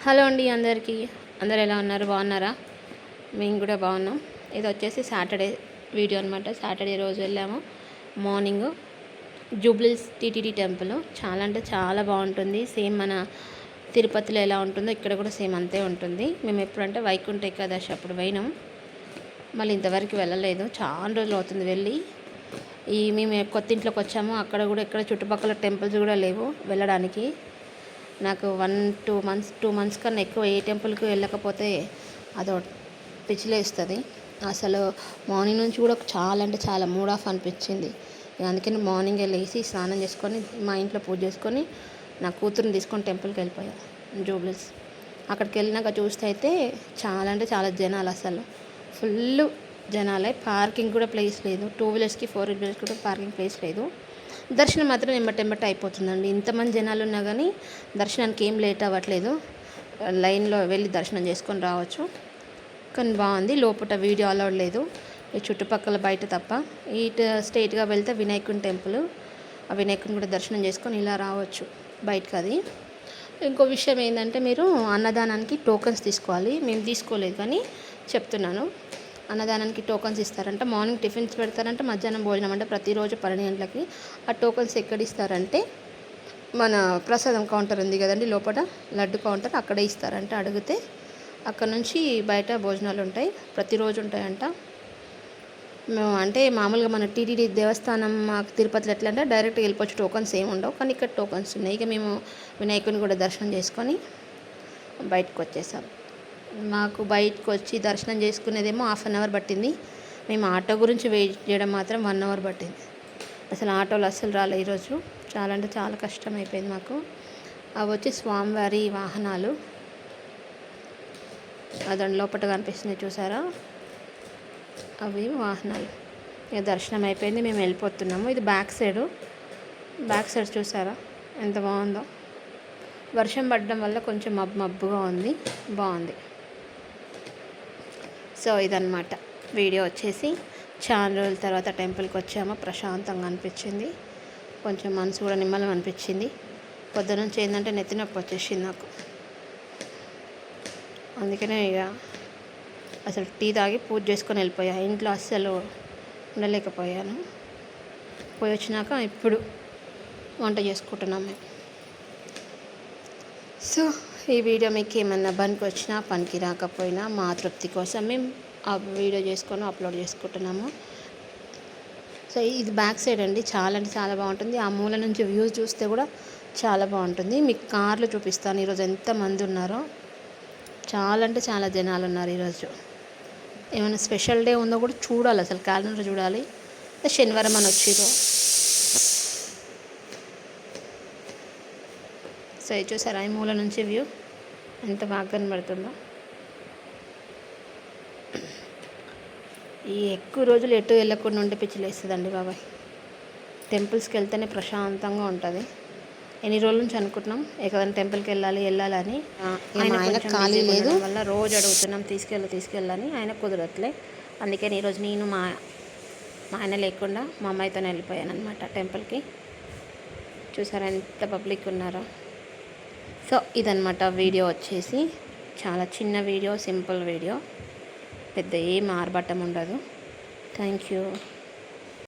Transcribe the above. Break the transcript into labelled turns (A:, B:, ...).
A: Hello అండి అందరికీ. అందరు ఎలా ఉన్నారు? బాగున్నారా? మేము కూడా బాగున్నాం. ఇది వచ్చేసి సాటర్డే వీడియో అనమాట. సాటర్డే రోజు వెళ్ళాము మార్నింగ్ జూబ్లీహిల్స్ టీటీడీ టెంపుల్. చాలా అంటే చాలా బాగుంటుంది. సేమ్ మన తిరుపతిలో ఎలా ఉంటుందో ఇక్కడ కూడా సేమ్ అంతే ఉంటుంది. మేము ఎప్పుడంటే వైకుంఠ ఏకాదశి అప్పుడు పోయినాం. మళ్ళీ ఇంతవరకు వెళ్ళలేదు. చాలా రోజులు అవుతుంది వెళ్ళి. మేము కొత్త ఇంట్లోకి వచ్చాము. అక్కడ కూడా ఇక్కడ చుట్టుపక్కల టెంపుల్స్ కూడా లేవు వెళ్ళడానికి. నాకు 2 మంత్స్ కన్నా ఎక్కువ ఏ టెంపుల్కి వెళ్ళకపోతే అదో పిచ్చిలేస్తుంది. అసలు మార్నింగ్ నుంచి కూడా చాలా అంటే చాలా మూడ్ ఆఫ్ అనిపించింది. అందుకని మార్నింగే లేచి స్నానం చేసుకొని మా ఇంట్లో పూజ చేసుకొని నా కూతురుని తీసుకొని టెంపుల్కి వెళ్ళిపోయా జూబ్లీహిల్స్. అక్కడికి వెళ్ళినాక చూస్తే అయితే చాలా అంటే చాలా జనాలు, అసలు ఫుల్ జనాలే. పార్కింగ్ కూడా ప్లేస్ లేదు. 2 వీలర్స్కి 4 వీలర్స్కి కూడా పార్కింగ్ ప్లేస్ లేదు. దర్శనం మాత్రం ఎంబటెంబటే అయిపోతుందండి. ఇంతమంది జనాలు ఉన్నా కానీ దర్శనానికి ఏం లేట్ అవ్వట్లేదు. లైన్లో వెళ్ళి దర్శనం చేసుకొని రావచ్చు. కానీ బాగుంది. లోపల వీడియో అలౌడ్ లేదు, ఈ చుట్టుపక్కల బయట తప్ప. స్ట్రైట్గా వెళ్తే వినాయకుని టెంపుల్. ఆ వినాయకుని కూడా దర్శనం చేసుకొని ఇలా రావచ్చు బయటకు. అది ఇంకో విషయం ఏంటంటే, మీరు అన్నదానానికి టోకన్స్ తీసుకోవాలి. మేము తీసుకోలేదు కానీ చెప్తున్నాను. అన్నదానానికి టోకన్స్ ఇస్తారంట. మార్నింగ్ టిఫిన్స్ పెడతారంట, మధ్యాహ్నం భోజనం అంటే ప్రతిరోజు 12 గంటలకి. ఆ టోకన్స్ ఎక్కడ ఇస్తారంటే, మన ప్రసాదం కౌంటర్ ఉంది కదండి లోపల, లడ్డు కౌంటర్, అక్కడే ఇస్తారంట. అడిగితే అక్కడ నుంచి బయట భోజనాలు ఉంటాయి, ప్రతిరోజు ఉంటాయంట. మేము అంటే మామూలుగా మన టీటీడీ దేవస్థానం మాకు తిరుపతిలో ఎట్లా అంటే డైరెక్ట్గా వెళ్ళిపోవచ్చు, టోకన్స్ ఏమి ఉండవు. కానీ ఇక్కడ టోకన్స్ ఉన్నాయి. ఇక మేము వినాయకుని కూడా దర్శనం చేసుకొని బయటకు వచ్చేసాం. మాకు బయటకు వచ్చి దర్శనం చేసుకునేదేమో 1/2 అవర్ పట్టింది. మేము ఆటో గురించి వెయిట్ చేయడం మాత్రం 1 అవర్ పట్టింది. అసలు ఆటోలు అస్సలు రాలే ఈరోజు. చాలా అంటే చాలా కష్టం అయిపోయింది మాకు. అవి వచ్చి స్వామివారి వాహనాలు. అదండి లోపల కనిపిస్తుంది చూసారా, అవి వాహనాలు. ఇక దర్శనం అయిపోయింది, మేము వెళ్ళిపోతున్నాము. ఇది బ్యాక్ సైడ్ చూసారా ఎంత బాగుందో. వర్షం పడడం వల్ల కొంచెం మబ్బుగా ఉంది, బాగుంది. సో ఇదన్నమాట వీడియో వచ్చేసి. చాలా రోజుల తర్వాత టెంపుల్కి వచ్చాము. ప్రశాంతంగా అనిపించింది, కొంచెం మనసు కూడా నిమ్మలం అనిపించింది. పొద్దున నుంచి ఏంటంటే నెత్తి నొప్పి వచ్చేసింది నాకు. అందుకనే ఇక అసలు టీ తాగి పూజ చేసుకొని వెళ్ళిపోయా. ఇంట్లో అస్సలు ఉండలేకపోయాను. పోయి వచ్చినాక ఇప్పుడు వంట చేసుకుంటున్నాం మేము. సో ఈ వీడియో మీకు ఏమన్నా పనికి వచ్చినా పనికి రాకపోయినా మా తృప్తి కోసం మేము ఆ వీడియో చేసుకొని అప్లోడ్ చేసుకుంటున్నాము. సో ఇది బ్యాక్ సైడ్ అండి. చాలా అంటే చాలా బాగుంటుంది. ఆ మూల నుంచి వ్యూస్ చూస్తే కూడా చాలా బాగుంటుంది. మీకు కార్లు చూపిస్తాను. ఈరోజు ఎంతమంది ఉన్నారో, చాలా అంటే చాలా జనాలు ఉన్నారు ఈరోజు. ఏమైనా స్పెషల్ డే ఉందో కూడా చూడాలి, అసలు క్యాలెండర్ చూడాలి. శనివారం అని వచ్చిర్రు. సో ఇది చూసారా, ఈ మూల నుంచి వ్యూ ఎంత బాగా కనబడుతుందో. ఈ ఎక్కువ రోజులు ఎటు వెళ్ళకుండా ఉంటే పిచ్చిలేస్తుందండి బాబాయ్. టెంపుల్స్కి వెళ్తేనే ప్రశాంతంగా ఉంటుంది. ఎన్ని రోజుల నుంచి అనుకుంటున్నాం ఏకదం టెంపుల్కి వెళ్ళాలని. ఆయన ఖాళీ లేదు వల్ల రోజు అడుగుతున్నాం తీసుకెళ్ళని. ఆయన కుదరట్లే. అందుకని ఈరోజు నేను మా ఆయన లేకుండా మా అమ్మాయితోనే వెళ్ళిపోయాను అనమాట టెంపుల్కి. చూసారా ఎంత పబ్లిక్ ఉన్నారో. సో ఇదన్నమాట వీడియో వచ్చేసి. చాలా చిన్న వీడియో, సింపుల్ వీడియో, పెద్ద ఏం ఆర్భాటం ఉండదు. Thank you.